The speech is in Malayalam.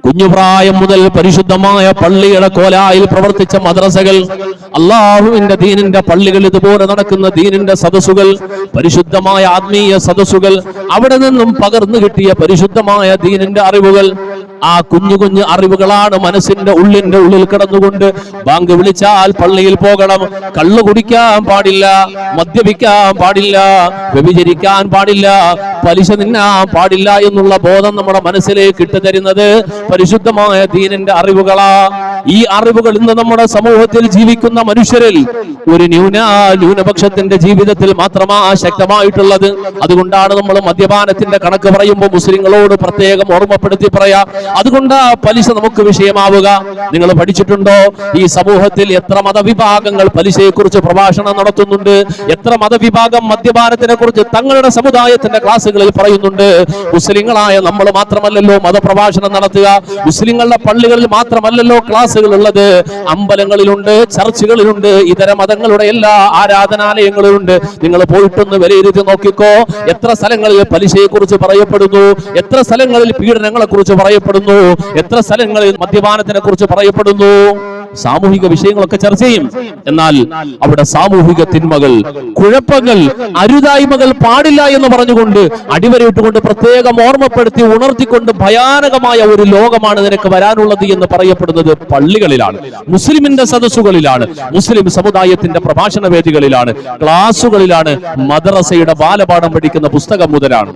കുഞ്ഞുപ്രായം മുതൽ പരിശുദ്ധമായ പള്ളിയുടെ കോലായിൽ പ്രവർത്തിച്ച മദ്രസകൾ, അള്ളാഹുവിന്റെ ദീനിന്റെ പള്ളികൾ, ഇതുപോലെ നടക്കുന്ന ദീനിന്റെ സദസ്സുകൾ, പരിശുദ്ധമായ ആത്മീയ സദസ്സുകൾ, അവിടെ നിന്നും പകർന്നു കിട്ടിയ പരിശുദ്ധമായ ദീനിന്റെ അറിവുകൾ, ആ കുഞ്ഞു കുഞ്ഞു അറിവുകളാണ് മനസ്സിന്റെ ഉള്ളിൽ കിടന്നുകൊണ്ട് ബാങ്ക് വിളിച്ചാൽ പള്ളിയിൽ പോകണം, കള്ളു കുടിക്കാൻ പാടില്ല, മദ്യപിക്കാൻ പാടില്ല, വ്യഭിചരിക്കാൻ പാടില്ല, പലിശ തിന്നാൻ പാടില്ല എന്നുള്ള ബോധം നമ്മുടെ മനസ്സിലേക്ക് ഇട്ടുതരുന്നത് പരിശുദ്ധമായ ദീനിന്റെ അറിവുകളാ. ഈ അറിവുകൾ ഇന്ന് നമ്മുടെ സമൂഹത്തിൽ ജീവിക്കുന്ന മനുഷ്യരിൽ ഒരു ന്യൂനപക്ഷത്തിന്റെ ജീവിതത്തിൽ മാത്രമാ ശക്തമായിട്ടുള്ളത്. അതുകൊണ്ടാണ് നമ്മൾ മദ്യപാനത്തിന്റെ കണക്ക് പറയുമ്പോൾ മുസ്ലിങ്ങളോട് പ്രത്യേകം ഓർമ്മപ്പെടുത്തി പറയാം. അതുകൊണ്ട് പലിശ നമുക്ക് വിഷയമാവുക. നിങ്ങൾ പഠിച്ചിട്ടുണ്ടോ, ഈ സമൂഹത്തിൽ എത്ര മതവിഭാഗങ്ങൾ പലിശയെ കുറിച്ച് പ്രഭാഷണം നടത്തുന്നുണ്ട്? എത്ര മതവിഭാഗം മദ്യപാനത്തിനെ കുറിച്ച് തങ്ങളുടെ സമുദായത്തിന്റെ ക്ലാസ്സുകളിൽ പറയുന്നുണ്ട്? മുസ്ലിങ്ങളായ നമ്മൾ മാത്രമല്ലല്ലോ മതപ്രഭാഷണം നടത്തുക, മുസ്ലിങ്ങളുടെ പള്ളികളിൽ മാത്രമല്ലല്ലോ ക്ലാസ്സുകൾ ഉള്ളത്, അമ്പലങ്ങളിലുണ്ട്, ചർച്ചുകളിലുണ്ട്, ഇതര മതങ്ങളുടെ എല്ലാ ആരാധനാലയങ്ങളിലുണ്ട്. നിങ്ങൾ പോയിട്ടൊന്ന് വിലയിരുത്തി നോക്കിക്കോ, എത്ര സ്ഥലങ്ങളിൽ പലിശയെ കുറിച്ച് പറയപ്പെടുന്നു, എത്ര സ്ഥലങ്ങളിൽ പീഡനങ്ങളെ കുറിച്ച് പറയപ്പെടുന്നു, എത്ര സ്ഥലങ്ങളിൽ മദ്യപാനത്തിനെ കുറിച്ച് പറയപ്പെടുന്നു. സാമൂഹിക വിഷയങ്ങളൊക്കെ ചർച്ച ചെയ്യും, എന്നാൽ അവിടെ സാമൂഹിക തിന്മകൾ, കുഴപ്പങ്ങൾ, അരുതായ്മകൾ പാടില്ല എന്ന് പറഞ്ഞുകൊണ്ട് അടിവരയിട്ടുകൊണ്ട് പ്രത്യേകം ഓർമ്മപ്പെടുത്തി ഉണർത്തിക്കൊണ്ട് ഭയാനകമായ ഒരു ലോകമാണ് നിനക്ക് വരാനുള്ളത് എന്ന് പറയപ്പെടുന്നത് പള്ളികളിലാണ്, മുസ്ലിമിന്റെ സദസ്സുകളിലാണ്, മുസ്ലിം സമുദായത്തിന്റെ പ്രഭാഷണ വേദികളിലാണ്, ക്ലാസുകളിലാണ്, മദ്രസയുടെ ബാലപാഠം പഠിക്കുന്ന പുസ്തകം മുതലാണ്.